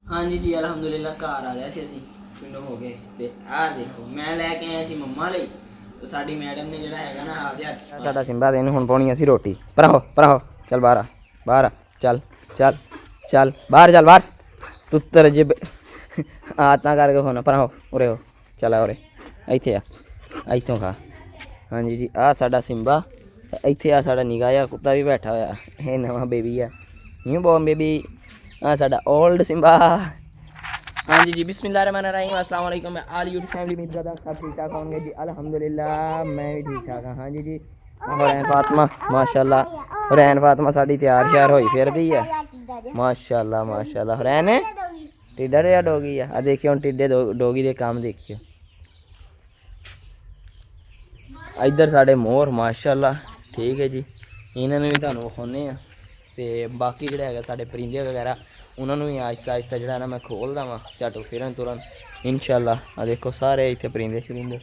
हाँ जी जी अलहमदुलिल्लाह घर आ गया सी ਅਸੀਂ ਪਿੰਡੋਂ ਹੋ ਕੇ ਤੇ ਆਹ ਦੇਖੋ ਮੈਂ ਲੈ ਕੇ ਆਇਆ ਸੀ ਮੰਮਾ ਲਈ ਤੇ ਸਾਡੀ ਮੈਡਮ ਨੇ ਜਿਹੜਾ ਹੈਗਾ ਨਾ ਆਪਦੇ ਹੱਥ ਸਾਡਾ ਸਿੰਬਾ ਤੇ ਇਹਨੂੰ ਹੁਣ ਪਾਉਣੀ ਅਸੀਂ ਰੋਟੀ ਪਰਾਂ ਹੋ ਚੱਲ ਬਾਹਰ ਆ ਚੱਲ ਬਾਹਰ ਚੱਲ ਬਾਹਰ ਤੂੰ ਤੇਰੇ ਜੇ ਆਤਾਂ ਕਰਕੇ ਹੋਣਾ ਪਰਾਂ ਹੋ ਉਰੇ ਹੋ ਚੱਲ ਆ ਉਰੇ ਇੱਥੇ ਆ ਇੱਥੋਂ ਖਾ ਹਾਂਜੀ ਜੀ ਆਹ ਸਾਡਾ ਸਿੰਬਾ ਇੱਥੇ ਆ ਸਾਡਾ ਨਿੱਕਾ ਜਿਹਾ ਕੁੱਤਾ ਵੀ ਬੈਠਾ ਹੋਇਆ ਇਹ ਨਵਾਂ ਬੇਬੀ ਆ ਨਿਊ ਬੋਰਨ ਬੇਬੀ हाँ साडा ओल्ड सिम्बा हाँ जी जी बिस्मिल्लाहिर्रहमानिर्रहीम अस्सलाम वालेकुम आल यूट्यूब फैमिली में ज़्यादा सब ठीक ठाक होंगे जी अल्हम्दुलिल्लाह मैं भी ठीक ठाक हाँ हाँ जी जी हुरैन फातिमा माशाल्लाह हुरैन फातिमा साड़ी तैयार श्यार होई फिरदी है माशाल्लाह हुरैन टिड्डा या डोगी है आ देखियो हुण टिड्डे डोगी दे काम देखियो इधर साडे मोर माशाल्लाह ठीक है जी इन्होंने भी तुहानूं विखाउने आ ਤੇ ਬਾਕੀ ਜਿਹੜਾ ਹੈਗਾ ਸਾਡੇ ਪਰਿੰਦੇ ਵਗੈਰਾ ਉਹਨਾਂ ਨੂੰ ਵੀ ਆਹਿਸਤਾ ਜਿਹੜਾ ਨਾ ਮੈਂ ਖੋਲ੍ਹਦਾ ਵਾਂ ਝੱਟ ਫਿਰਨ ਤੁਰਨ ਇਨਸ਼ਾਅੱਲਾ ਆ ਦੇਖੋ ਸਾਰੇ ਇੱਥੇ ਪਰਿੰਦੇ ਸ਼ਰਿੰਦੇ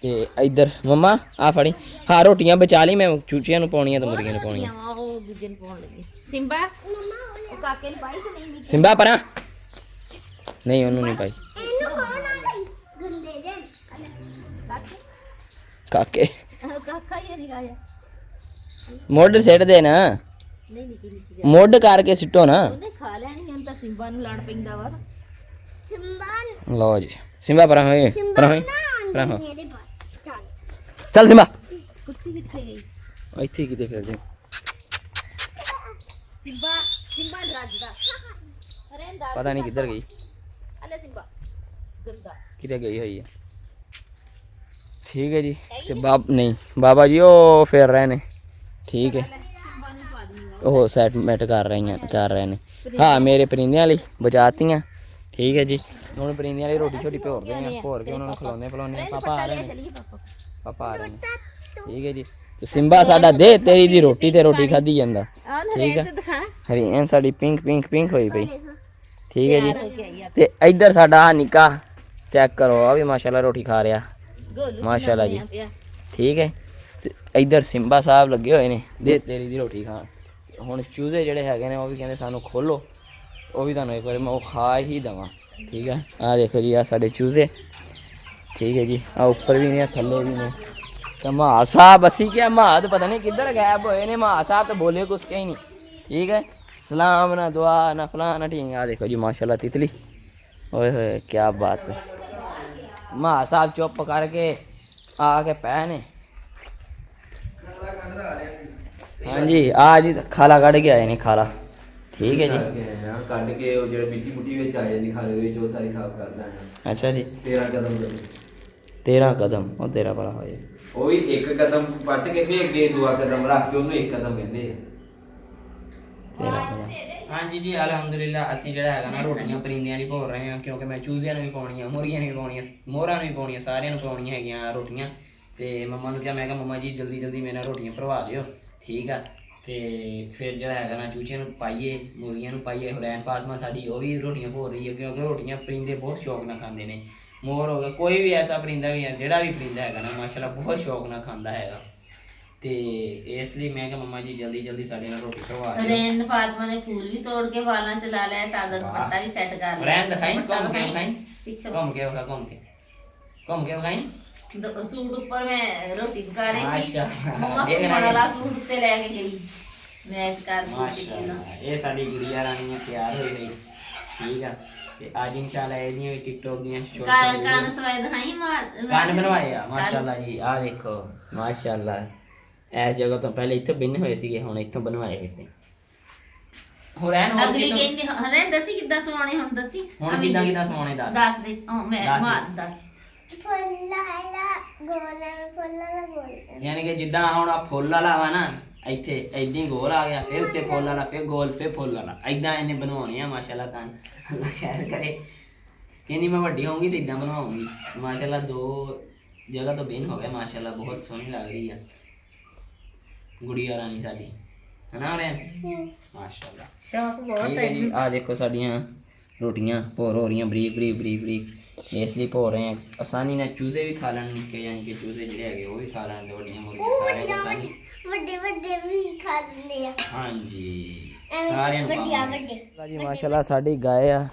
ਤੇ ਇੱਧਰ ਮੰਮਾ ਆ ਫੜੀ ਹਾਂ ਰੋਟੀਆਂ ਬਚਾ ਲਈ ਮੈਂ ਚੂਚੀਆਂ ਨੂੰ ਪਾਉਣੀਆਂ ਤੇ ਮੁਰਗੀਆਂ ਨੂੰ ਪਾਉਣੀਆਂ ਉਹ ਦੂਜੇ ਨੂੰ ਪਾਉਣ ਲੱਗੀ ਸਿੰਬਾ ਉਹ ਕਾਕੇ ਨੂੰ ਪਾਈ ਕਿ ਨਹੀਂ ਸਿੰਬਾ ਪਰਾਂ ਨਹੀਂ ਉਹਨੂੰ ਨਹੀਂ ਪਾਈ ਕਾਕੇ ਕਾਕਾ ਹੀ ਨਹੀਂ ਆਇਆ ਮੋਢ ਸਿੱਟ ਦੇ ਨਾ ਨਹੀਂ ਨਿੱਕੀ ਮੁੱਢ ਕਰਕੇ ਸਿੱਟੋ ਨਾ ਉਹਨੇ ਖਾ ਲੈਣੀ ਹੁਣ ਤਾਂ ਸਿੰਬਾ ਨੂੰ ਲੜ ਪੈਂਦਾ ਵਾ ਸਿੰਬਾ ਲਓ ਜੀ ਸਿੰਬਾ ਪਰਾਂ ਹੋਏ ਚੱਲ ਸਿੰਬਾ ਕੁੱਤੀ ਕਿੱਥੇ ਗਈ ਇੱਥੇ ਕਿਤੇ ਫਿਰਦੇ ਸਿੰਬਾ ਰਾਜਦਾ ਅਰੇ ਅੰਦਰ ਪਤਾ ਨਹੀਂ ਕਿੱਧਰ ਗਈ ਅਲੇ ਸਿੰਬਾ ਗੰਦਾ ਕਿਤੇ ਗਈ ਹੋਈ ਹੈ ਠੀਕ ਹੈ ਜੀ ਤੇ ਨਹੀਂ ਬਾਬਾ ਜੀ ਉਹ ਫਿਰ ਰਹੇ ਨੇ ਠੀਕ ਹੈ ਉਹ ਸੈਟਮੈਂਟ ਕਰ ਰਹੇ ਨੇ ਹਾਂ ਮੇਰੇ ਪਰਿੰਦਿਆਂ ਲਈ ਬਚਾਤੀਆਂ ਠੀਕ ਹੈ ਜੀ ਹੁਣ ਪਰਿੰਦਿਆਂ ਲਈ ਰੋਟੀ ਛੋਟੀ ਭੋਰਦੇ ਆ ਭੋਰ ਕੇ ਉਹਨਾਂ ਨੂੰ ਖਿਲਾਉਂਦੇ ਪਾਪਾ ਆ ਰਹੇ ਨੇ ਠੀਕ ਹੈ ਜੀ ਤੇ ਸਿੰਬਾ ਸਾਡਾ ਦੇ ਤੇਰੀ ਦੀ ਰੋਟੀ ਤੇ ਰੋਟੀ ਖਾਧੀ ਜਾਂਦਾ ਠੀਕ ਹੈ ਹਰੀਨ ਸਾਡੀ ਪਿੰਕ ਹੋਈ ਪਈ ਠੀਕ ਹੈ ਜੀ ਤੇ ਇੱਧਰ ਸਾਡਾ ਨਿੱਕਾ ਚੈੱਕ ਕਰੋ ਆ ਵੀ ਮਾਸ਼ਾਅੱਲਾ ਰੋਟੀ ਖਾ ਰਿਹਾ ਮਾਸ਼ਾਅੱਲਾ ਜੀ ਠੀਕ ਹੈ ਤੇ ਇੱਧਰ ਸਿੰਬਾ ਸਾਹਿਬ ਲੱਗੇ ਹੋਏ ਨੇ ਦੇ ਤੇਰੀ ਦੀ ਰੋਟੀ ਖਾਣ ਹੁਣ ਚੂਜ਼ੇ ਜਿਹੜੇ ਹੈਗੇ ਨੇ ਉਹ ਵੀ ਕਹਿੰਦੇ ਸਾਨੂੰ ਖੋਲੋ ਉਹ ਵੀ ਤੁਹਾਨੂੰ ਇੱਕ ਵਾਰੀ ਮੈਂ ਉਹ ਖਾ ਹੀ ਦੇਵਾਂ ਠੀਕ ਹੈ ਆਹ ਦੇਖੋ ਜੀ ਆ ਸਾਡੇ ਚੂਜ਼ੇ ਠੀਕ ਹੈ ਜੀ ਆ ਉੱਪਰ ਵੀ ਨੇ ਥੱਲੇ ਵੀ ਨੇ ਤਾਂ ਮਹਾ ਸਾਹਿਬ ਅਸੀਂ ਕਿਹਾ ਮਹਾ ਤਾਂ ਪਤਾ ਨਹੀਂ ਕਿੱਧਰ ਗਾਇਬ ਹੋਏ ਨੇ ਮਹਾ ਸਾਹਿਬ ਤਾਂ ਬੋਲੇ ਕੁਛ ਕਹੀ ਨਹੀਂ ਠੀਕ ਹੈ ਸਲਾਮ ਨਾ ਦੁਆ ਨਾ ਫਲਾਣਾ ਠੀਕ ਆ ਦੇਖੋ ਜੀ ਮਾਸ਼ਾਅੱਲਾ ਤਿਤਲੀ ਓਏ ਹੋਏ ਕੀ ਬਾਤ ਮਹਾ ਸਾਹਿਬ ਚੁੱਪ ਕਰਕੇ ਆ ਕੇ ਪੈ ਨੇ हाँ जी आज खाला कट के आए नहीं खाला ठीक है जी कट के वो जो मिट्टी मुट्टी विच आ जाती खाले विच वो सारी साफ करदा है अच्छा जी 13 कदम और तेरा बड़ा हो जाए वो भी एक कदम पट के फिर अगे दूआ कदम रख के ਉਹਨੂੰ ਇੱਕ ਕਦਮ ਕਹਿੰਦੇ ਆ हाँ जी जी अलहमदुलिल्लाह ਅਸੀਂ ਜਿਹੜਾ ਹੈਗਾ ਨਾ ਰੋਟੀਆਂ ਪਰਿੰਦਿਆਂ ਲਈ ਭੋਰ ਰਹੇ ਹਾਂ ਕਿਉਂਕਿ ਮੈਂ ਚੂਜ਼ਿਆਂ ਨੂੰ ਵੀ ਪਾਉਣੀਆਂ ਮੁਰਗੀਆਂ ਨੂੰ ਵੀ ਪਾਉਣੀਆਂ ਮੋਹਰਾਂ ਨੂੰ ਵੀ ਪਾਉਣੀਆਂ ਸਾਰਿਆਂ ਨੂੰ ਪਾਉਣੀਆਂ ਹੈਗੀਆਂ ਰੋਟੀਆਂ ਤੇ ਮੰਮਾ ਨੂੰ ਕਿਹਾ ਮੈਂ ਕਿਹਾ ਮੰਮਾ ਜੀ ਜਲਦੀ ਮੇਰੇ ਨਾਲ ਰੋਟੀਆਂ ਭਰਵਾ ਦਿਓ ਠੀਕ ਆ ਤੇ ਫਿਰ ਜਿਹੜਾ ਹੈਗਾ ਨਾ ਚੂਚਿਆਂ ਨੂੰ ਪਾਈਏ ਮੁਰਗੀਆਂ ਨੂੰ ਪਾਈਏ ਹੁਰੈਨ ਫਾਤਮਾ ਸਾਡੀ ਉਹ ਵੀ ਰੋਟੀਆਂ ਭੋਰ ਰਹੀ ਹੈ ਕਿਉਂਕਿ ਰੋਟੀਆਂ ਪਰਿੰਦੇ ਬਹੁਤ ਸ਼ੌਕ ਨਾਲ ਖਾਂਦੇ ਨੇ ਮੋਰ ਹੋ ਗਿਆ ਕੋਈ ਵੀ ਐਸਾ ਪਰਿੰਦਾ ਵੀ ਹੈ ਜਿਹੜਾ ਵੀ ਪਰਿੰਦਾ ਹੈਗਾ ਨਾ ਮਾਸ਼ਾਅੱਲਾ ਬਹੁਤ ਸ਼ੌਕ ਨਾਲ ਖਾਂਦਾ ਹੈਗਾ ਤੇ ਇਸ ਲਈ ਮੈਂ ਕਿਹਾ ਮੰਮਾ ਜੀ ਜਲਦੀ ਸਾਡੇ ਨਾਲ ਰੋਟੀ ਭਰਵਾ ਦਿਓ ਹੁਰੈਨ ਫਾਤਮਾ ਨੇ ਫੂਲ ਵੀ ਤੋੜ ਕੇ ਵਾਲਾਂ ਚ ਲਾ ਲਿਆ ਤਾਜ਼ਾ ਦੁਪੱਟਾ ਵੀ ਸੈੱਟ ਕਰ ਲਿਆ ਹੁਰੈਨ ਦਿਖਾਈ ਘੁੰਮ ਕੇ ਵਿਖਾਈ सूट ऊपर मैं रोटी पका रही थी मम्मा वाला सूट उत्ते लेके गई मैच कर ये साडी गुड़िया रानी तैयार होई गई ठीक है ते आज इंशाल्लाह ਇਹਦੀਆਂ ਵੀ ਟਿਕਟੌਕ ਦੀਆਂ ਸ਼ੋਰਟ ਕਾਨ ਸਵਾਏ ਦਿਖਾਈ ਕਾਨ ਬਣਵਾਏ ਆ ਮਾਸ਼ਾਅੱਲਾ ਜੀ ਆ ਦੇਖੋ ਮਾਸ਼ਾਅੱਲਾ ਐਸ ਜਗ੍ਹਾ ਤੋਂ ਪਹਿਲੇ ਇੱਥੇ ਬੰਨੇ ਹੋਏ ਸੀਗੇ ਹੁਣ ਇੱਥੋਂ ਬਣਵਾਏ ਹੋਏ ਹੁਰੈਨ ਅਗਲੀ ਕਹਿੰਦੀ ਹੁਰੈਨ ਦੱਸੀ ਕਿੱਦਾਂ ਸਵਾਉਣੇ ਹੁਣ ਦੱਸੀ ਹੁਣ ਕਿੱਦਾਂ ਸਵਾਉਣੇ ਦੱਸ ਦੇ ਮੈਂ ਮਾਂ ਦੱਸ यानी कि जिदा हम फुल वाला वा ना इतने इदा गोल आ गया फिर उत्ते फुल वाला फिर गोल फिर फुल वाला इदा इन्हें बनवाने माशाल्लाह कान अल्लाह खैर करे कहनी मैं वड्डी होंगी तो इदा बनवाऊंगी माशाल्लाह 2 जगह तो बिन हो गया माशाल्लाह बहुत सोहनी लग रही है गुड़िया रानी साडी है ना रे माशाल्लाह शौक बहुत है जी आ देखो साडियां रोटियां भोर हो रही बरीक इसलिए भो रहे हैं आसानी ने चूजे भी खा लेने निक्के यानी कि चूजे ਜਿਹੜੇ ਹੈਗੇ ਉਹ ਵੀ ਖਾ ਲੈਣਗੇ ਵੱਡੀਆਂ ਮੁਰਗੀਆਂ ਸਾਰੇ ਆਸਾਨੀ ਵੱਡੇ ਵੀ ਖਾ ਲੈਂਦੇ ਆ ਹਾਂਜੀ ਸਾਰਿਆਂ ਨੂੰ ਵੱਡੇ ਜੀ ਮਾਸ਼ਾਅੱਲਾ ਸਾਡੀ ਗਾਏ ਆ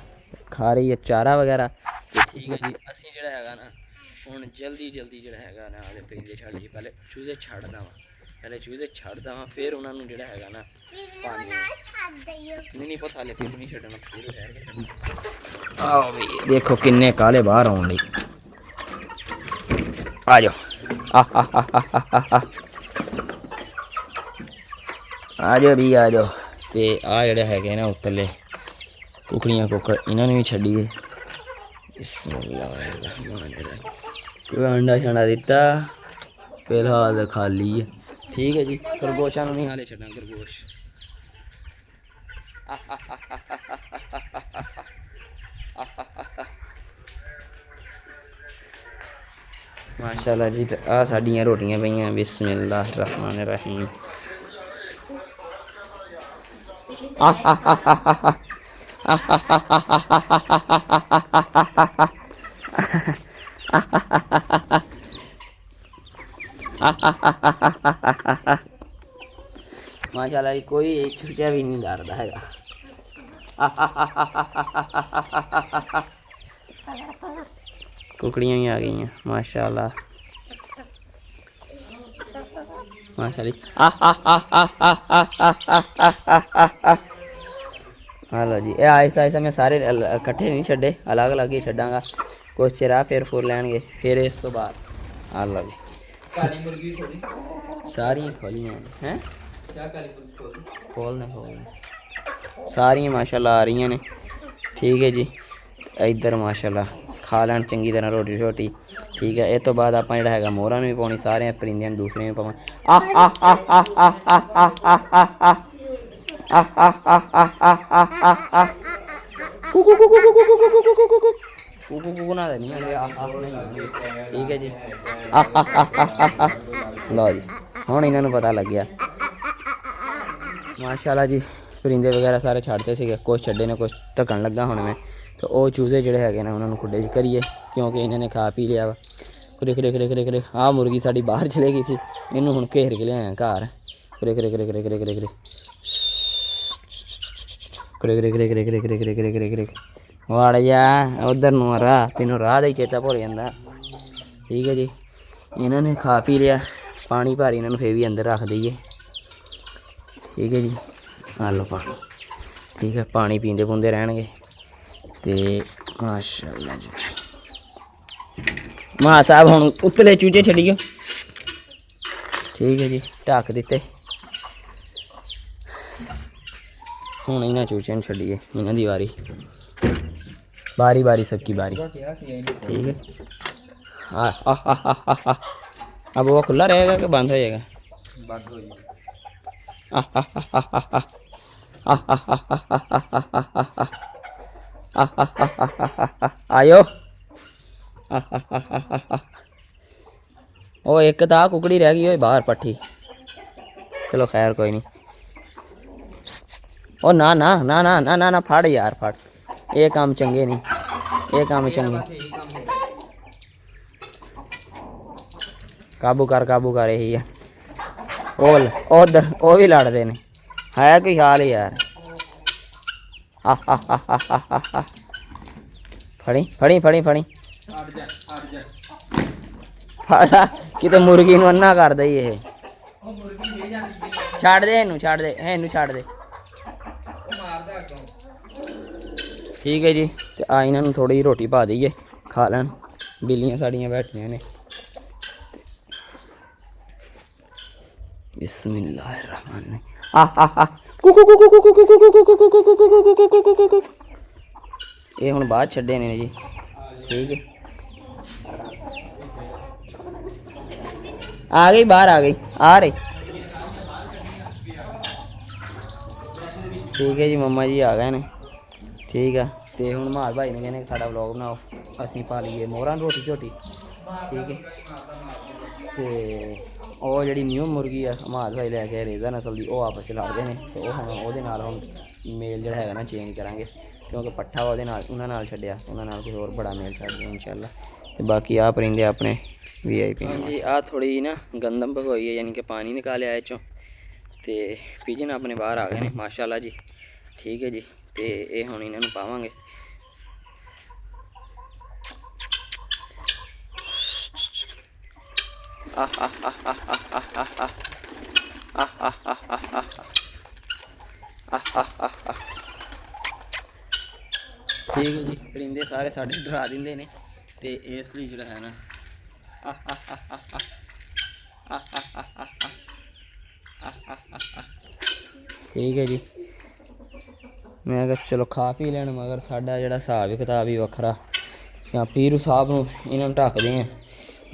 ਖਾ ਰਹੀ ਹੈ ਚਾਰਾ ਵਗੈਰਾ। ਤੇ ਠੀਕ ਹੈ ਜੀ, ਅਸੀਂ ਜਿਹੜਾ ਹੈਗਾ ਨਾ ਹੁਣ ਜਲਦੀ ਜਿਹੜਾ ਹੈਗਾ ਨਾ ਉਹਦੇ ਪਰਿੰਦੇ ਛੱਡ ਲਈ। ਪਹਿਲੇ ਚੂਜ਼ੇ ਛੱਡਦਾ ਵਾਂ ਫਿਰ ਉਹਨਾਂ ਨੂੰ ਜਿਹੜਾ ਹੈਗਾ ਨਾ ਪਾਣੀ ਨਹੀਂ ਪਤਾ ਹਲੇ ਫਿਰ ਨਹੀਂ ਛੱਡਣਾ, ਫਿਰ ਠਹਿਰ ਕੇ ਛੱਡਣਾ। ਆਓ ਵੀ ਦੇਖੋ ਕਿੰਨੇ ਕਾਲੇ ਬਾਹਰ ਆਉਣ ਲਈ। ਆ ਜਾਓ ਆ ਜਾਓ ਵੀ ਆ ਜਾਓ। ਤੇ ਆ ਜਿਹੜੇ ਹੈਗੇ ਨਾ ਉੱਤਰਲੇ ਕੁਕੜੀਆਂ ਕੁੱਕੜ ਇਹਨਾਂ ਨੂੰ ਵੀ ਛੱਡੀਏ। ਬਿਸਮਿਲ੍ਲਾਹਿਰਰਹਿਮਾਨਿਰਰਹੀਮ। ਕੋਈ ਅੰਡਾ ਛੰਡਾ ਦਿੱਤਾ ਫਿਲਹਾਲ ਖਾਲੀ ਹੈ। ਠੀਕ ਹੈ ਜੀ, ਖਰਗੋਸ਼ਾਂ ਨੂੰ ਨਹੀਂ ਹਾਲੇ ਛੱਡਾਂ। ਖਰਗੋਸ਼ ਮਾਸ਼ਾਅੱਲਾ ਜੀ। ਤੇ ਆ ਸਾਡੀਆਂ ਰੋਟੀਆਂ ਪਈਆਂ। ਬਿਸਮਿਲ੍ਲਾਹਿਰਰਹਿਮਾਨਿਰਰਹੀਮ। माशाल्लाह कोई चूचा भी नहीं डरता है। कुकड़ियाँ भी आ गई हैं माशाल्लाह हेलो जी। ये आहिस्ता आहिस्ता मैं सारे इकट्ठे नहीं छड्डे, अलग अलग ही छड्डांगा। कुछ चिरा फिर फुर लैणगे, फिर इस तो बाद हेलो जी। काली मुर्गी खोली सारियां खोलियां हैं। क्या काली मुर्गी खोलने सारियां माशाल्लाह आ रही ने। ठीक है जी, इधर माशाल्लाह खा लैन चंगी तरह रोटी शोटी। ठीक है, इस तो बाद आप जो है मोहरा भी पानी, सारे परिंदे दूसरे भी पाव। ठीक है जी। लो जी हुण इन्होंने पता लग गया माशाल्लाह जी। परिंदे वगैरह सारे छड्डते थे, कुछ छड्डे ने कुछ ढकन लगा हुण मैं। तो वो चूजे जोड़े है ना उन्होंने खुडे च करिए क्योंकि इन्होंने खा पी लिया वा। खरे खरे खरे खरे खरे आ मुर्गी साड़ी बाहर चले गई सी, इनू हुण घेर के लिया घर। खरे खरे खरे खरे खरे खरे खरे खरे खरे खरे खरे खरे खरे खरे खरे खरे खरे वाड़ जा उधर नू राह, तेनों राह का ही चेता भुल जाता। ठीक है जी, इन्होंने खा पी लिया। पानी भारी इन्होंने फिर भी अंदर रख दईए। ठीक है जी, आ लो पानी। ठीक है, पानी पींदे पुंदे रहणगे ते माशाअल्लाह जी। मां साहब हुण उत्तले चूचे छड्डियो। ठीक है जी, ढक दिते। हुण इन्हां चूचियां नूं छड्डिए, इन्हां दी वारी बारी बारी सबकी बारी। ठीक है, अब वो खुला रहेगा कि बंद हो जाएगा? बंद हो जाएगा। आयो ओ एक तो कुकड़ी रह गई बाहर पट्ठी। चलो खैर कोई नहीं। ओ ना ना ना ना ना ना ना फड़ यार फड़, ये काम चंगे नहीं, ये काम चंगे। काबू कर यही है। ओल उधर वो भी लड़ते ने, है कोई हाल यार। फड़ी फड़ी फड़ी फड़ी फड़ा कि मुर्गी नूं अन्ना कर दे। ये छड़ दे इनू, छड़ दे इनू, छड़ दे। ठीक है जी, तो आ इन्होंने थोड़ी रोटी पा दईए, खा लैन। बिल्लियां साड़ियां बैठियां ने। बिस्मिल्लाहिर्रहमानिर्रहीम। ये हुण बाद छड्डे ने जी। ठीक है, आ गई बाहर, आ गई आ रही। ठीक है जी, मम्मा जी आ गए ने। ठीक है, तो हुण माल भाई ने कहने साडा व्लॉग बनाओ, असीं पा लीए मोहरां रोटी झोटी। ठीक है, तो वो जी न्यू मुर्गी है हमाद भाई लैके रेजा नस्ल की, वो आपस लड़ते हैं। तो वो हम वो मेल जो है ना चेंज करांगे क्योंकि पट्ठा वो उन्होंने छड्डिया, उन्होंने कुछ होर बड़ा मेल छड्ड दें इंशाल्लाह। तो बाकी आ परिंदे अपने VIP जी। आ थोड़ी ना गंदम भगोई है, यानी कि पानी निकाले आए चों। तो पिजन अपने बाहर आ गए हैं माशाल्लाह जी। ठीक है जी, तो ये हुण इन्होंने पावांगे ਠੀਕ ਹੈ ਜੀ, ਪਰਿੰਦੇ ਸਾਰੇ ਸਾਡੇ ਡਰਾ ਦਿੰਦੇ ਨੇ ਤੇ ਇਸ ਲਈ ਜਿਹੜਾ ਹੈ ਨਾ ਠੀਕ ਹੈ ਜੀ। ਮੈਂ ਕਿਹਾ ਚਲੋ ਖਾ ਪੀ ਲੈਣ, ਮਗਰ ਸਾਡਾ ਜਿਹੜਾ ਹਿਸਾਬ ਕਿਤਾਬ ਹੀ ਵੱਖਰਾ। ਜਾਂ ਪੀਰੂ ਸਾਹਿਬ ਨੂੰ ਇਹਨਾਂ ਨੂੰ ਢੱਕਦੇ ਆ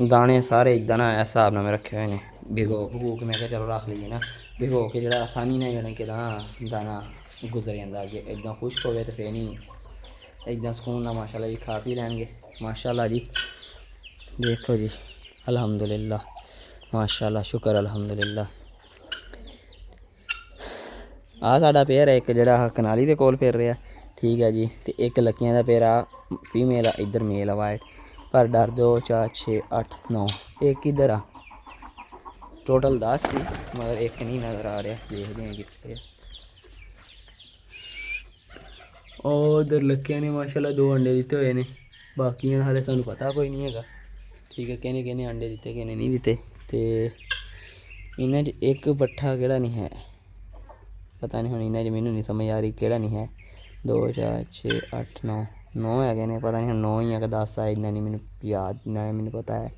ਦਾਣੇ ਸਾਰੇ ਇੱਦਾਂ ਨਾ ਇਸ ਹਿਸਾਬ ਨਾਲ ਮੈਂ ਰੱਖੇ ਹੋਏ ਨੇ ਭਿਗੋ ਭਗੋ ਕੇ। ਮੈਂ ਕਿਹਾ ਚਲੋ ਰੱਖ ਲਈਏ ਨਾ ਭਿਗੋ ਕੇ, ਜਿਹੜਾ ਆਸਾਨੀ ਨਾਲ ਜਾਣੀ ਕਿ ਦਾਣਾ ਗੁਜ਼ਰ ਜਾਂਦਾ। ਜੇ ਇੱਦਾਂ ਖੁਸ਼ਕ ਹੋਵੇ ਤਾਂ ਫਿਰ ਨਹੀਂ, ਇੱਦਾਂ ਸਕੂਨ ਨਾਲ ਮਾਸ਼ਾਅੱਲਾ ਜੀ ਖਾ ਪੀ ਲੈਣਗੇ। ਮਾਸ਼ਾਅੱਲਾ ਜੀ ਦੇਖੋ ਜੀ, ਅਲਹਮਦੁਲਿल्लाह ਮਾਸ਼ਾਅੱਲਾ, ਸ਼ੁਕਰ ਅਲਹਮਦੁਲਿल्लाह। ਆ ਸਾਡਾ ਪੇਅਰ ਹੈ ਇੱਕ ਜਿਹੜਾ ਕਨਾਲੀ ਦੇ ਕੋਲ ਫਿਰ ਰਿਹਾ, ਠੀਕ ਹੈ ਜੀ। ਤੇ ਇੱਕ ਲੱਕੀਆਂ ਦਾ ਪੇਅਰ ਆ, ਫੀਮੇਲ ਆ, ਇੱਧਰ ਮੇਲ ਆ ਵਾਈਟ। ਪਰ ਡਰ 2 4 6 8 9 ਇੱਕ ਇੱਧਰ ਆ, ਟੋਟਲ 10 ਸੀ ਮਗਰ ਇੱਕ ਨਹੀਂ ਨਜ਼ਰ ਆ ਰਿਹਾ। ਦੇਖਦੇ ਹਾਂ ਕਿੱਥੇ ਉਹ ਉਧਰ ਲੱਕੀਆਂ ਨੇ ਮਾਸ਼ਾਅੱਲਾ 2 ਅੰਡੇ ਦਿੱਤੇ ਹੋਏ ਨੇ, ਬਾਕੀਆਂ ਹਾਲੇ ਸਾਨੂੰ ਪਤਾ ਕੋਈ ਨਹੀਂ ਹੈਗਾ, ਠੀਕ ਹੈ। ਕਿਹਨੇ ਅੰਡੇ ਦਿੱਤੇ ਕਿਹਨੇ ਨਹੀਂ ਦਿੱਤੇ। ਤੇ ਇਹਨਾਂ 'ਚ ਇੱਕ ਪੱਠਾ ਕਿਹੜਾ ਨਹੀਂ ਹੈ ਪਤਾ ਨਹੀਂ, ਹੁਣ ਇਹਨਾਂ 'ਚ ਮੈਨੂੰ ਨਹੀਂ ਸਮਝ ਆ ਰਹੀ ਕਿਹੜਾ ਨਹੀਂ ਹੈ। 2 4 6 8 9 ਹੈਗੇ ਨੇ, ਪਤਾ ਨਹੀਂ ਹੁਣ 9 ਹੀ ਆ ਕਿ 10 ਆ, ਇੰਨਾ ਨਹੀਂ ਮੈਨੂੰ ਯਾਦ, ਨਾ ਮੈਨੂੰ ਪਤਾ ਹੈ।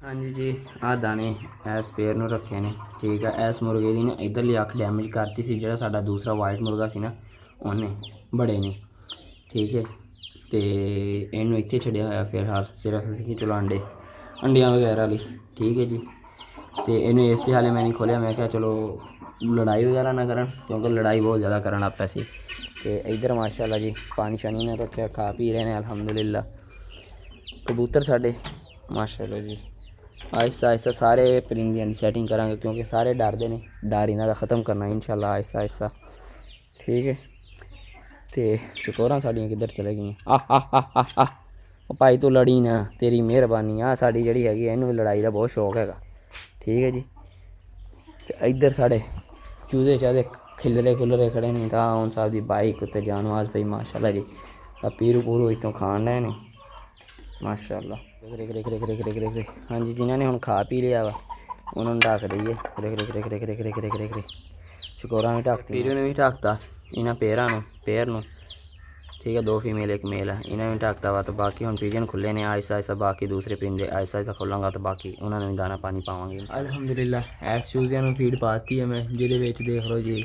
ਹਾਂਜੀ ਜੀ, ਆਹ ਦਾਣੇ ਇਸ ਪੇਅਰ ਨੂੰ ਰੱਖੇ ਨੇ, ਠੀਕ ਹੈ। ਇਸ ਮੁਰਗੇ ਦੀ ਨਾ ਇੱਧਰਲੀ ਅੱਖ ਡੈਮੇਜ ਕਰਤੀ ਸੀ, ਜਿਹੜਾ ਸਾਡਾ ਦੂਸਰਾ ਵਾਈਟ ਮੁਰਗਾ ਸੀ ਨਾ ਉਹਨੇ, ਬੜੇ ਨੇ, ਠੀਕ ਹੈ। ਤੇ ਇਹਨੂੰ ਇੱਥੇ ਛੱਡਿਆ ਹੋਇਆ ਫਿਲਹਾਲ, ਸਿਰਫ ਅਸੀਂ ਚਲੋ ਅੰਡਿਆਂ ਵਗੈਰਾ ਲਈ, ਠੀਕ ਹੈ ਜੀ। ਤੇ ਇਹਨੂੰ ਇਸ ਲਈ ਹਾਲੇ ਮੈਂ ਨਹੀਂ ਖੋਲ੍ਹਿਆ, ਮੈਂ ਕਿਹਾ ਚਲੋ ਲੜਾਈ ਵਗੈਰਾ ਨਾ ਕਰਨ, ਕਿਉਂਕਿ ਲੜਾਈ ਬਹੁਤ ਜ਼ਿਆਦਾ ਕਰਨ ਲੱਗ ਪਏ ਸੀ। ਤੇ ਇੱਧਰ ਮਾਸ਼ਾਅੱਲਾ ਜੀ ਪਾਣੀ ਸ਼ਾਨੀ ਨੇ ਰੱਖਿਆ, ਖਾ ਪੀ ਰਹੇ ਨੇ ਅਲਹਮਦੁਲਿल्लाह। ਕਬੂਤਰ ਸਾਡੇ ਮਾਸ਼ਾਅੱਲਾ ਜੀ, ਆਹਿਸਤਾ ਆਹਿਸਤਾ ਸਾਰੇ ਪਰਿੰਦਿਆਂ ਦੀ ਸੈਟਿੰਗ ਕਰਾਂਗੇ, ਕਿਉਂਕਿ ਸਾਰੇ ਡਰਦੇ ਨੇ, ਡਰ ਇਹਨਾਂ ਦਾ ਖ਼ਤਮ ਕਰਨਾ ਇੰਸ਼ਾਅੱਲਾ ਆਹਿਸਤਾ ਆਹਿਸਤਾ, ਠੀਕ ਹੈ। ਤੇ ਚਕੋਰਾਂ ਸਾਡੀਆਂ ਕਿੱਧਰ ਚਲੇ ਗਈਆਂ? ਉਹ ਭਾਈ ਤੂੰ ਲੜੀ ਨਾ, ਤੇਰੀ ਮਿਹਰਬਾਨੀ ਆ। ਸਾਡੀ ਜਿਹੜੀ ਹੈਗੀ ਇਹਨੂੰ ਵੀ ਲੜਾਈ ਦਾ ਬਹੁਤ ਸ਼ੌਕ ਹੈਗਾ, ਠੀਕ ਹੈ ਜੀ। ਤੇ ਇੱਧਰ ਸਾਡੇ ਚੂਜ਼ੇ ਚਾਹਦੇ ਖਿਲਰੇ ਖੜੇ ਨੇ, ਤਾਂ ਹੁਣ ਸਾਹਿਬ ਦੀ ਬਾਈਕ ਉੱਤੇ ਜਾਨਵਾਜ਼ ਪਈ ਮਾਸ਼ਾਅੱਲਾ ਜੀ। ਤਾਂ ਪੀਰੂ ਪੂਰੂ ਇੱਥੋਂ ਖਾਣ ਰਹੇ ਨੇ ਮਾਸ਼ਾਅੱਲਾ। ਹਾਂਜੀ, ਜਿਨ੍ਹਾਂ ਨੇ ਹੁਣ ਖਾ ਪੀ ਲਿਆ ਵਾ ਉਹਨਾਂ ਨੂੰ ਢੱਕ ਦਈਏ। ਚਕੋਰਾਂ ਵੀ ਢੱਕਤੀ, ਪੀਰੂ ਨੇ ਵੀ ਢੱਕਤਾ ਇਹਨਾਂ ਪੇਅਰ ਨੂੰ, ਠੀਕ ਹੈ। 2 ਫੀਮੇਲ 1 ਮੇਲ ਹੈ, ਇਹਨਾਂ ਨੇ ਢੱਕਤਾ ਵਾ। ਤਾਂ ਬਾਕੀ ਹੁਣ ਪੀਜਨ ਖੁੱਲੇ ਨੇ ਆਹਿਸਤਾ ਆਹਿਸਤਾ, ਬਾਕੀ ਦੂਸਰੇ ਪਰਿੰਦੇ ਆਹਿਸਤਾ ਆਹਿਸਤਾ ਖੋਲਾਂਗਾ, ਤਾਂ ਬਾਕੀ ਉਹਨਾਂ ਨੂੰ ਵੀ ਦਾਣਾ ਪਾਣੀ ਪਾਵਾਂਗੇ ਅਲਹਮਦੁਲਿल्लाह। ਐਸ ਚੂਜ਼ਿਆਂ ਨੂੰ ਫੀਡ ਪਾਤੀ ਹੈ ਮੈਂ, ਜਿਹਦੇ ਵਿੱਚ ਦੇਖ ਲਓ ਜੀ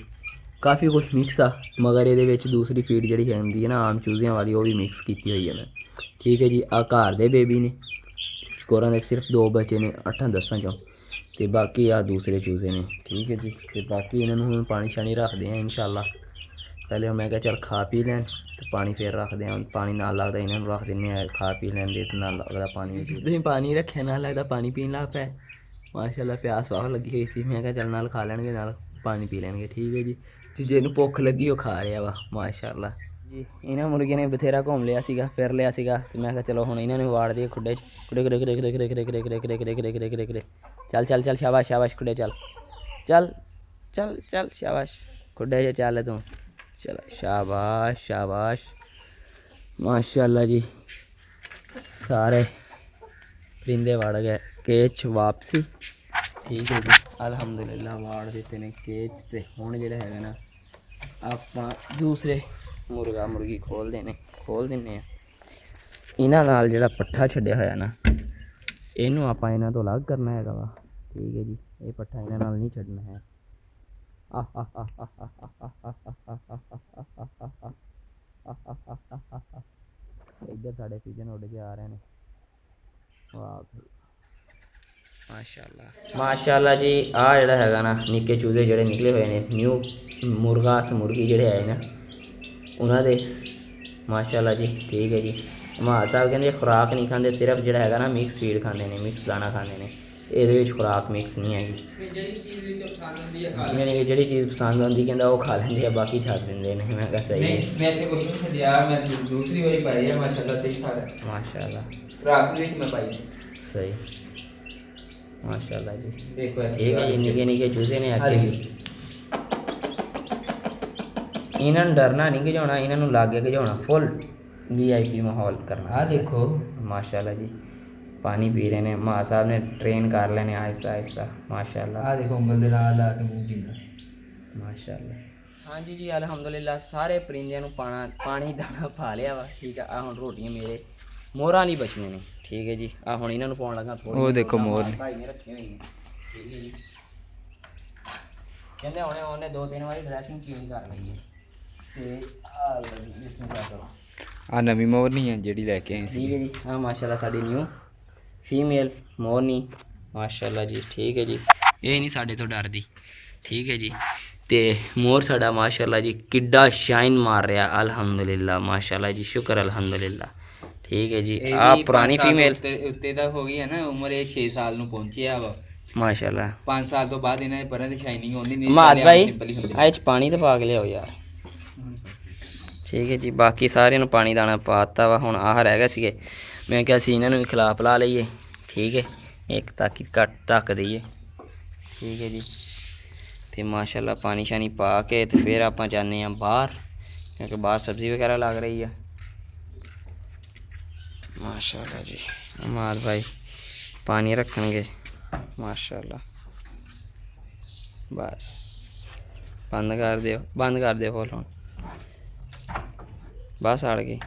ਕਾਫੀ ਕੁਛ ਮਿਕਸ ਆ, ਮਗਰ ਇਹਦੇ ਵਿੱਚ ਦੂਸਰੀ ਫੀਡ ਜਿਹੜੀ ਹੁੰਦੀ ਹੈ ਨਾ ਆਮ ਚੂਜ਼ਿਆਂ ਵਾਲੀ, ਉਹ ਵੀ ਮਿਕਸ ਕੀਤੀ ਹੋਈ ਹੈ ਮੈਂ, ਠੀਕ ਹੈ ਜੀ। ਆਹ ਘਰ ਦੇ ਬੇਬੀ ਨੇ, ਚਕੋਰਾਂ ਦੇ ਸਿਰਫ 2 ਬੱਚੇ ਨੇ 8-10 ਚੋਂ, ਤੇ ਬਾਕੀ ਆ ਦੂਸਰੇ ਚੂਜ਼ੇ ਨੇ, ਠੀਕ ਹੈ ਜੀ। ਤੇ ਬਾਕੀ ਇਹਨਾਂ ਨੂੰ ਹੁਣ ਪਾਣੀ ਸ਼ਾਣੀ ਰੱਖਦੇ ਆ ਇੰਸ਼ਾਅੱਲਾ। ਪਹਿਲੇ ਮੈਂ ਕਿਹਾ ਚੱਲ ਖਾ ਪੀ ਲੈਣ ਤੇ ਪਾਣੀ ਫਿਰ ਰੱਖਦੇ ਹਾਂ, ਪਾਣੀ ਨਾਲ ਲੱਗਦਾ ਇਹਨਾਂ ਨੂੰ ਰੱਖ ਦਿੰਦੇ ਹਾਂ, ਖਾ ਪੀ ਲੈਂਦੇ ਤੇ ਨਾਲ ਲੱਗਦਾ ਪਾਣੀ। ਤੁਸੀਂ ਪਾਣੀ ਰੱਖਿਆ ਨਾਲ ਲੱਗਦਾ ਪਾਣੀ ਪੀਣ ਲੱਗ ਪਏ ਮਾਸ਼ਾਅੱਲਾ। ਪਿਆਸ ਵਾਹ ਲੱਗੀ ਹੋਈ ਸੀ, ਮੈਂ ਕਿਹਾ ਚੱਲ ਨਾਲ ਖਾ ਲੈਣਗੇ ਨਾਲ ਪਾਣੀ ਪੀ ਲੈਣਗੇ, ਠੀਕ ਹੈ ਜੀ। ਤੇ ਜਿਹਨੂੰ ਭੁੱਖ ਲੱਗੀ ਉਹ ਖਾ ਰਿਹਾ ਵਾ ਮਾਸ਼ਾਅੱਲਾ ਜੀ। ਇਹਨਾਂ ਮੁਰਗਿਆਂ ਨੇ ਬਥੇਰਾ ਘੁੰਮ ਲਿਆ ਸੀਗਾ, ਫਿਰ ਲਿਆ ਸੀਗਾ, ਤੇ ਮੈਂ ਕਿਹਾ ਚਲੋ ਹੁਣ ਇਹਨਾਂ ਨੂੰ ਵਾੜ ਦਈਏ ਖੁੱਡੇ 'ਚ। ਚੱਲ ਸ਼ਾਬਾਸ਼ ਸ਼ਾਬਾਸ਼ ਖੁੱਡੇ, ਚੱਲ ਸ਼ਾਬਾਸ਼ ਖੁੱਡੇ 'ਚ ਚੱਲ ਤੂੰ, ਚਲੋ ਸ਼ਾਬਾਸ਼ ਸ਼ਾਬਾਸ਼ ਮਾਸ਼ਾਅੱਲਾ ਜੀ। ਸਾਰੇ ਪਰਿੰਦੇ ਵੜ ਗਏ ਕੇਜ 'ਚ ਵਾਪਸੀ, ਠੀਕ ਹੈ ਜੀ ਅਲਹਮਦੁਲਿल्लाह। ਵਾੜ ਦਿੱਤੇ ਨੇ ਕੇਜ 'ਚ। ਤੇ ਹੁਣ ਜਿਹੜਾ ਹੈਗਾ ਨਾ ਆਪਾਂ ਦੂਸਰੇ ਮੁਰਗਾ ਮੁਰਗੀ ਖੋਲ ਦਿੰਦੇ ਆ। ਇਹਨਾਂ ਨਾਲ ਜਿਹੜਾ ਪੱਠਾ ਛੱਡਿਆ ਹੋਇਆ ਨਾ, ਇਹਨੂੰ ਆਪਾਂ ਇਹਨਾਂ ਤੋਂ ਅਲੱਗ ਕਰਨਾ ਹੈਗਾ ਵਾ, ਠੀਕ ਹੈ ਜੀ। ਇਹ ਪੱਠਾ ਇਹਨਾਂ ਨਾਲ ਨਹੀਂ ਛੱਡਣਾ ਹੈ। ਇੱਧਰ ਸਾਡੇ ਪਿਜਨ ਉੱਡ ਕੇ ਆ ਰਹੇ ਨੇ, ਵਾਹ ਮਾਸ਼ਾਅੱਲਾ ਜੀ। ਆਹ ਜਿਹੜਾ ਹੈਗਾ ਨਾ ਨਿੱਕੇ ਚੂਜ਼ੇ ਜਿਹੜੇ ਨਿਕਲੇ ਹੋਏ ਨੇ, ਨਿਊ ਮੁਰਗਾ ਤੇ ਮੁਰਗੀ ਜਿਹੜੇ ਆਏ ਨਾ ਉਹਨਾਂ ਦੇ ਮਾਸ਼ਾਅੱਲਾ ਜੀ, ਠੀਕ ਹੈ ਜੀ। ਮਾਂ ਸਾਹਿਬ ਕਹਿੰਦੇ ਖੁਰਾਕ ਨਹੀਂ ਖਾਂਦੇ, ਸਿਰਫ ਜਿਹੜਾ ਹੈਗਾ ਨਾ ਮਿਕਸ ਫੀਡ ਖਾਂਦੇ ਨੇ, ਮਿਕਸ ਦਾਣਾ ਖਾਂਦੇ ਨੇ, ਇਹਦੇ ਵਿੱਚ ਖੁਰਾਕ ਮਿਕਸ ਨਹੀਂ ਹੈਗੀ। ਯਾਨੀ ਕਿ ਜਿਹੜੀ ਚੀਜ਼ ਪਸੰਦ ਆਉਂਦੀ ਕਹਿੰਦਾ ਉਹ ਖਾ ਲੈਂਦੇ ਆ, ਬਾਕੀ ਛੱਡ ਦਿੰਦੇ ਨੇ। ਮੈਂ ਕਿਹਾ ਸਹੀ ਹੈ, ਮੈਂ ਤੇ ਕੁਝ ਨਹੀਂ ਛੱਡਿਆ, ਮੈਂ ਦੂਸਰੀ ਵਾਰੀ ਪਾਈ ਹੈ ਮਾਸ਼ਾਅੱਲਾ, ਸਹੀ ਖਾ ਰਿਹਾ ਮਾਸ਼ਾਅੱਲਾ। ਰਾਤ ਵਿੱਚ ਮੈਂ ਪਾਈ ਸਹੀ ਮਾਸ਼ਾਅੱਲਾ ਜੀ। ਦੇਖੋ ਠੀਕ ਹੈ ਜੀ, ਨਿੱਕੇ ਚੂਜ਼ੇ ਨੇ ਆ ਕੇ ਇਹਨਾਂ ਨੂੰ ਡਰਨਾ ਨਹੀਂ ਗਿਜਾਉਣਾ, ਇਹਨਾਂ ਨੂੰ ਲਾਗੇ ਗਿਜਾਉਣਾ, ਫੁੱਲ VIP ਮਾਹੌਲ ਕਰਨਾ। ਆ ਦੇਖੋ ਮਾਸ਼ਾਅੱਲਾ ਜੀ। पानी पी रहे हैं। माँ साहब ने ट्रेन कर लेने आहिस्ता आहिस्ता माशाल्लाह। ਆ ਦੇਖੋ ਉਂਗਲ ਦੇ ਨਾਲ ਲਾ ਕੇ ਮੂੰਹ ਪੀਂਦਾ ਮਾਸ਼ਾਅੱਲਾ। ਹਾਂਜੀ ਜੀ ਅਲਹਮਦੁਲਿਲਾ ਸਾਰੇ ਪਰਿੰਦਿਆਂ ਨੂੰ ਪਾਣੀ ਦਾਣਾ ਪਾ ਲਿਆ ਵਾ। ਠੀਕ ਆ, ਆ ਹੁਣ ਰੋਟੀਆਂ ਮੇਰੇ ਮੋਹਰਾਂ ਨਹੀਂ ਬਚੀਆਂ ਨੇ। ਠੀਕ ਹੈ ਜੀ, ਆ ਹੁਣ ਇਹਨਾਂ ਨੂੰ ਪਾਉਣ ਲੱਗਾ ਥੋੜੀ। ਉਹ ਦੇਖੋ ਮੋਹਰ ਭਾਈ ਨੇ ਰੱਖੀਆਂ ਹੋਈਆਂ। ਠੀਕ ਹੈ ਜੀ, ਕਹਿੰਦੇ ਹੁਣੇ ਉਹਨੇ 2-3 ਵਾਰੀ ਡਰੈਸਿੰਗ ਚੇਂਜ ਕਰ ਲਈ ਹੈ। ਤੇ ਆ ਬਿਸਮਿਲ੍ਲਾਹ ਕਰੋ। ਆ ਨਵੀਂ ਮੋਹਰ ਨਹੀਂ ਹੈ ਜਿਹੜੀ ਲੈ ਕੇ ਆਏ ਸੀ। ਠੀਕ ਹੈ ਜੀ, ਹਾਂ ਮਾਸ਼ਾਅੱਲਾ ਸਾਡੀ ਨਿਊ ਫੀਮੇਲ ਮੋਰਨੀ ਮਾਸ਼ਾਅੱਲਾ ਜੀ। ਠੀਕ ਹੈ ਜੀ, ਇਹ ਨਹੀਂ ਸਾਡੇ ਤੋਂ ਡਰਦੀ। ਠੀਕ ਹੈ ਜੀ, ਤੇ ਮੋਰ ਸਾਡਾ ਮਾਸ਼ਾਅੱਲਾ ਜੀ ਕਿੱਡਾ ਸ਼ਾਈਨ ਮਾਰ ਰਿਹਾ ਅਲਹਮਦੁਲਿਲਾ ਮਾਸ਼ਾਅੱਲਾ ਜੀ, ਸ਼ੁਕਰ ਅਲਹਮਦੁਲਿਲਾ। ਠੀਕ ਹੈ ਜੀ, ਆ ਪੁਰਾਣੀ ਫੀਮੇਲ ਉੱਤੇ ਤਾਂ ਹੋ ਗਈ ਹੈ ਨਾ ਉਮਰ, ਇਹ 6 ਸਾਲ ਨੂੰ ਪਹੁੰਚਿਆ ਵਾ। ਮਾਸ਼ਾਅੱਲਾ 5 ਸਾਲ ਤੋਂ ਬਾਅਦ ਇਹਨਾਂ ਦੇ ਪਰਾਂ ਤੇ ਸ਼ਾਈਨਿੰਗ ਆਉਂਦੀ ਨਹੀਂ। ਮਾਦ ਭਾਈ ਇਹ 'ਚ ਪਾਣੀ ਤਾਂ ਪਾ ਕੇ ਲਿਆਓ ਯਾਰ। ਠੀਕ ਹੈ ਜੀ, ਬਾਕੀ ਸਾਰਿਆਂ ਨੂੰ ਪਾਣੀ ਦਾਣਾ ਪਾਤਾ ਵਾ। ਹੁਣ ਆਹ ਰਹਿ ਗਏ ਸੀਗੇ, ਮੈਂ ਕਿਹਾ ਅਸੀਂ ਇਹਨਾਂ ਨੂੰ ਵੀ ਖਿਲਾ ਪਿਲਾ ਲਈਏ। ਠੀਕ ਹੈ, ਇੱਕ ਤਾਕੀ ਘੱਟ ਢੱਕ ਦਈਏ। ਠੀਕ ਹੈ ਜੀ, ਤੇ ਮਾਸ਼ਾਅੱਲਾ ਪਾਣੀ ਸ਼ਾਨੀ ਪਾ ਕੇ ਤੇ ਫਿਰ ਆਪਾਂ ਜਾਂਦੇ ਹਾਂ ਬਾਹਰ, ਕਿਉਂਕਿ ਬਾਹਰ ਸਬਜ਼ੀ ਵਗੈਰਾ ਲੱਗ ਰਹੀ ਆ। ਮਾਸ਼ਾਅੱਲਾ ਜੀ ਮਾਦ ਭਾਈ ਪਾਣੀ ਰੱਖਣਗੇ ਮਾਸ਼ਾਅੱਲਾ। ਬਸ ਬੰਦ ਕਰ ਦਿਓ ਫੁੱਲ ਹੁਣ। ਬਸ ਅੜ ਗਈ।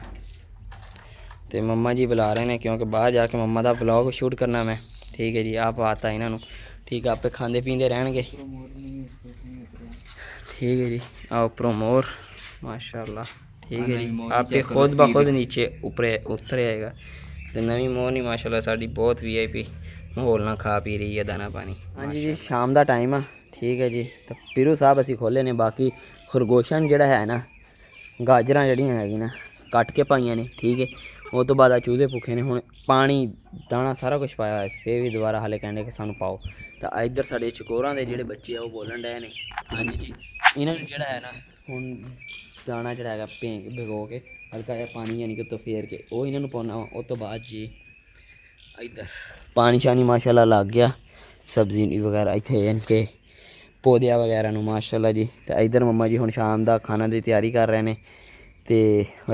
ਤੇ ਮੰਮਾ ਜੀ ਬੁਲਾ ਰਹੇ ਨੇ ਕਿਉਂਕਿ ਬਾਹਰ ਜਾ ਕੇ ਮੰਮਾ ਦਾ ਵਲੌਗ ਸ਼ੂਟ ਕਰਨਾ ਮੈਂ। ਠੀਕ ਹੈ ਜੀ, ਆਪ ਆਤਾ ਇਹਨਾਂ ਨੂੰ। ਠੀਕ ਹੈ, ਆਪੇ ਖਾਂਦੇ ਪੀਂਦੇ ਰਹਿਣਗੇ। ठीक है जी, आओ ऊपरों मोर माशाल्लाह। ठीक है जी, आपके खुद ब खुद नीचे ऊपर उतर आएगा। तो नवी मोर नहीं माशाल्लाह साड़ी बहुत VIP माहौल ना खा पी रही है दाना पानी। हाँ जी जी, शाम का टाइम आ। ठीक है जी, तो पिरू साहब असी खोले ने। बाकी खरगोशा जोड़ा है ना, गाजर जड़ियाँ है ना कट के पाइया ने। ठीक है, वो तो बाद चूजे भुखे ने। हुण पानी दाना सारा कुछ पाया है, फिर भी दोबारा हाले कहने कि सानू पाओ। तो इधर साढ़े चकोरां दे जिहड़े बच्चे आ वो बोलन डे ने। हाँ जी जी, इन्हों जोड़ा है ना हुण दाना जोड़ा है भिगो के हल्का जिहा पानी यानी कि तो फेर के वो इन्हों पाना। उस तो बाद जी इधर पानी शानी माशाल्लाह लग गया, सब्जी वगैरह इत्थे यानी कि पौधे वगैरह नूं माशाल्लाह जी। तो इधर मम्मा जी हुण शाम का खाना की तैयारी कर रहे हैं। तो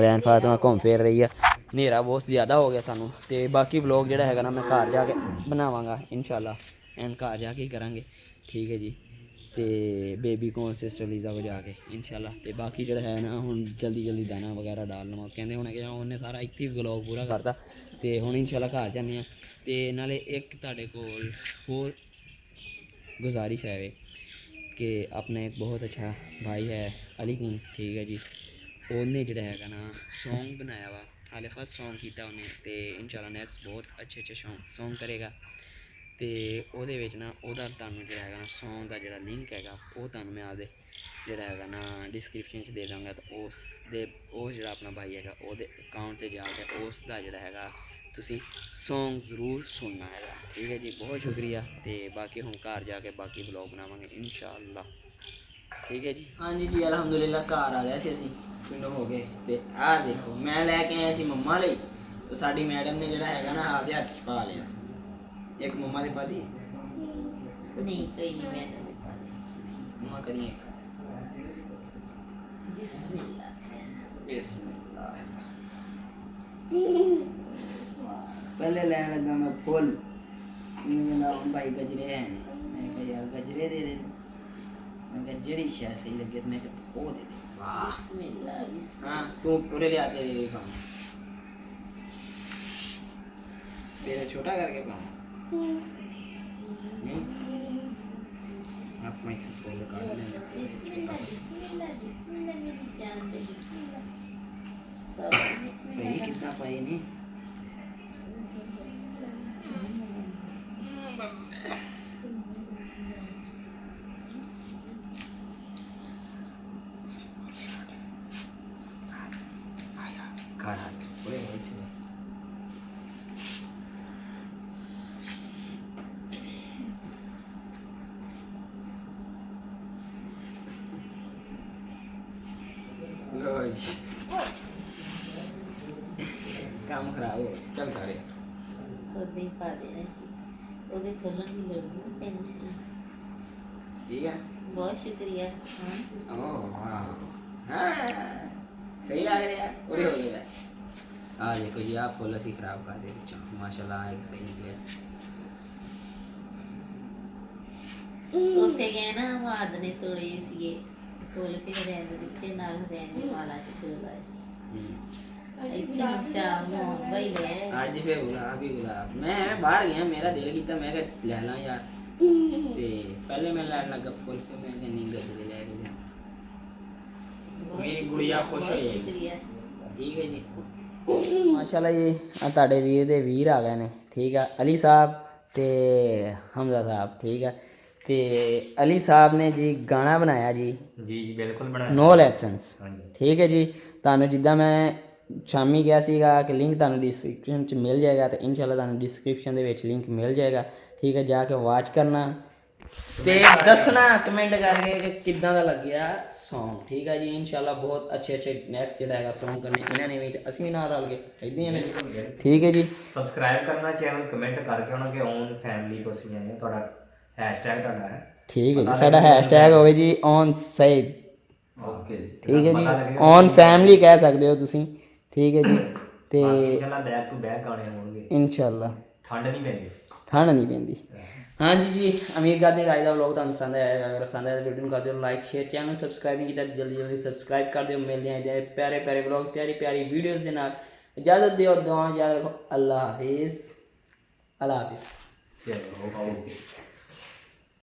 रैन फातिमा घूम फिर रही है। हनेरा बहुत ज़्यादा हो गया सानू। तो बाकी व्लॉग जोड़ा है ना मैं घर जाके बनावांगा इंशाल्लाह, एंड घर जाके ही करांगे। ठीक है जी, तो बेबी कौन सिस्टर लीजा को जाके इंशाल्लाह। तो बाकी जो है ना हुण जल्दी जल्दी दाना वगैरह डाल लवां। कहते होने कि उन्हें सारा इत्थे व्लॉग पूरा करता। तो हुण इंशाल्लाह घर जाने आ। तो नाले एक तुहाडे कोल होर गुजारिश है कि अपना एक बहुत अच्छा भाई है अली किंग। ठीक है जी, उन्हें जो है ना सॉन्ग बनाया वा, हाले फर्स्ट सॉन्ग किया उन्हें। तो इंशाल्लाह नैक्सट बहुत अच्छे सॉन्ग करेगा। तो वो ना वह तुहानूं जो है ना सॉन्ग का जो लिंक है वो तुहानूं मैं आपदे जोड़ा है ना डिस्क्रिप्शन दे दूँगा। तो उस जो अपना भाई है वो अकाउंट से जाके उसका जोड़ा है तुसी सॉन्ग जरूर सुनना है। ठीक है जी, बहुत शुक्रिया। तो बाकी हम घर जाके बाकी ब्लॉग बनावांगे इंशाल्लाह। ठीक है जी। हाँ जी जी, अलहमदुलिल्लाह घर आ गए सी असीं पिंडों हो गए। तो आ देखो मैं लैके आया सी मम्मा लई। तो साडी मैडम ने जोड़ा है ना आपदे हत्थ च पा लिया। एक मम्मा दे पा दी नहीं कोई नहीं, मैंने नहीं पा दी। मम्मा करिए एक बिस्मिल्लाह बिस्मिल्लाह। पहले लेने लगा मैं फुल, भाई गजरे हैं। मैंने कहा यार गजरे दे दे। मैंने कहा जड़ी शायद सही लगे तो मैं कहा वो दे दे। बिस्मिल्लाह बिस्मिल्लाह। हाँ तू पूरे ले आते दे पाऊँ, तेरे छोटा करके पाऊँ। आप मैं फूल काट लेंगे। बिस्मिल्लाह बिस्मिल्लाह बिस्मिल्लाह मेरी जान दे बिस्मिल्लाह। सब बिस्मिल्लाह। भाई कितना पाई नहीं खाना पूरे ऐसे काम खराब हो चल करे। ਉਹਦੇ ਪਾ ਦੇਣਾ ਸੀ, ਉਹਦੇ ਖੋਲਣ ਦੀ ਲੋੜ ਨਹੀਂ ਪੈਣੀ ਸੀ। ठीक है। बहुत शुक्रिया। हाँ ओह वाह, हाँ सही लग रहा है। पूरे हो गया ਆ ਦੇਖੋ ਜੀ, ਆ ਫੁੱਲ ਅਸੀਂ ਖਰਾਬ ਕਰ ਦੇ ਵਿੱਚੋਂ ਮਾਸ਼ਾਅੱਲਾ ਇੱਕ ਸਹੀ ਨਿਕਲਿਆ। ਉੱਥੇ ਗਏ ਨਾ ਆਵਾਜ਼ ਨੇ ਤੋੜੇ ਸੀਗੇ ਫੁੱਲ, ਫਿਰ ਰਹਿਣ ਦਿੱਤੇ ਨਾਲ ਰਹਿਣ ਦੇ ਵਾਲਾ ਚ ਫੁੱਲ ਆਏ। ਇੱਥੇ ਸ਼ਾਮ ਨੂੰ ਬਈ ਗਏ ਅੱਜ ਫੇ ਗੁਲਾਬ ਹੀ ਗੁਲਾਬ। ਮੈਂ ਬਾਹਰ ਗਿਆ, ਮੇਰਾ ਦਿਲ ਕੀਤਾ ਮੈਂ ਕਿਹਾ ਲੈ ਲਾਂ ਯਾਰ, ਤੇ ਪਹਿਲੇ ਮੈਂ ਲੈਣ ਲੱਗਾ ਫੁੱਲ, ਫਿਰ ਮੈਂ ਕਿਹਾ ਨਹੀਂ ਗਜਰੇ ਲੈ ਕੇ ਜਾ। ਮੇਰੀ ਗੁੜੀਆ ਖੁਸ਼ ਹੋ ਜਾਏਗੀ। ਸ਼ੁਕਰੀਆ। ਠੀਕ ਹੈ ਜੀ, ਮਾਸ਼ਾਅੱਲਾ ਜੀ। ਆ ਤੁਹਾਡੇ ਵੀਰ ਦੇ ਵੀਰ ਆ ਗਏ ਨੇ, ਠੀਕ ਆ, ਅਲੀ ਸਾਹਿਬ ਤੇ ਹਮਜ਼ਾ ਸਾਹਿਬ, ਠੀਕ ਆ। ਤੇ ਅਲੀ ਸਾਹਿਬ ਨੇ ਜੀ ਗਾਣਾ ਬਣਾਇਆ ਜੀ ਜੀ ਬਿਲਕੁਲ ਬਣਾਇਆ, ਨੋ ਲੈਸਨਸ, ਹਾਂਜੀ। ਠੀਕ ਹੈ ਜੀ। ਤੁਹਾਨੂੰ ਜਿੱਦਾਂ ਮੈਂ ਸ਼ਾਮੀ ਕਿਹਾ ਸੀਗਾ ਕਿ ਲਿੰਕ ਤੁਹਾਨੂੰ ਡਿਸਕ੍ਰਿਪਸ਼ਨ 'ਚ ਮਿਲ ਜਾਏਗਾ, ਤੇ ਇਨਸ਼ਾਅੱਲਾ ਤੁਹਾਨੂੰ ਡਿਸਕ੍ਰਿਪਸ਼ਨ ਦੇ ਵਿੱਚ ਲਿੰਕ ਮਿਲ ਜਾਏਗਾ, ਠੀਕ ਹੈ। ਜਾ ਕੇ ਵਾਚ ਕਰਨਾ ਤੇ ਦੱਸਣਾ ਕਮੈਂਟ ਕਰਕੇ ਕਿ ਕਿੱਦਾਂ ਦਾ ਲੱਗਿਆ Song, ਠੀਕ ਹੈ ਜੀ। ਇਨਸ਼ਾਅੱਲਾ ਬਹੁਤ ਅੱਛੇ ਨੈਕਸਟ ਜਿਹੜਾ ਹੈਗਾ Song ਕਰਨੇ ਇਹਨਾਂ ਨੇ ਵੀ, ਤੇ ਅਸੀਂ ਵੀ ਨਾਲ ਰਲ ਕੇ ਇੱਦਾਂ ਹੀ ਨੇ, ਠੀਕ ਹੈ ਜੀ। ਸਬਸਕ੍ਰਾਈਬ ਕਰਨਾ ਚੈਨਲ, ਕਮੈਂਟ ਕਰਕੇ ਉਹਨਾਂ ਕਿ ਓਨ ਫੈਮਿਲੀ ਤੋਂ ਅਸੀਂ ਆਏ ਹਾਂ, ਤੁਹਾਡਾ ਹੈਸ਼ਟੈਗ ਤੁਹਾਡਾ ਹੈ, ਠੀਕ ਹੈ ਜੀ। ਸਾਡਾ ਹੈਸ਼ਟੈਗ ਹੋਵੇ ਜੀ ਔਨ ਸਈਦ, ਓਕੇ ਜੀ। ਠੀਕ ਹੈ ਜੀ। ਔਨ ਫੈਮਿਲੀ ਕਹਿ ਸਕਦੇ ਹੋ ਤੁਸੀਂ, ਠੀਕ ਹੈ ਜੀ। ਤੇ ਚੱਲਾਂ ਬੈਕ ਟੂ ਬੈਕ ਗਾਣੇ ਹੋਣਗੇ ਇਨਸ਼ਾਅੱਲਾ, ਠੰਡ ਨਹੀਂ ਪੈਂਦੀ। ਠੰਡ ਨਹੀਂ ਪੈਂਦੀ। ਹਾਂਜੀ ਜੀ, ਉਮੀਦ ਕਰਦੇ ਹਾਂ ਅੱਜ ਦਾ ਵਲੌਗ ਤੁਹਾਨੂੰ ਪਸੰਦ ਆਏਗਾ। ਅਗਰ ਪਸੰਦ ਆਇਆ ਤਾਂ ਵੀਡੀਓ ਨੂੰ ਕਰ ਦਿਓ ਲਾਈਕ ਸ਼ੇਅਰ, ਚੈਨਲ ਨੂੰ ਸਬਸਕ੍ਰਾਈਬ ਨਹੀਂ ਕੀਤਾ ਜਲਦੀ ਸਬਸਕ੍ਰਾਈਬ ਕਰ ਦਿਓ। ਮਿਲਦੇ ਹਾਂ ਇਹਦੇ ਪਿਆਰੇ ਵਲੌਗ, ਪਿਆਰੀ ਵੀਡੀਓਜ਼ ਦੇ ਨਾਲ। ਇਜਾਜ਼ਤ ਦਿਓ, ਦੁਆ ਯਾਦ ਰੱਖੋ। ਅੱਲਾ ਹਾਫਿਜ਼, ਅੱਲਾ ਹਾਫਿਜ਼। ਚਲੋ ਓਕੇ।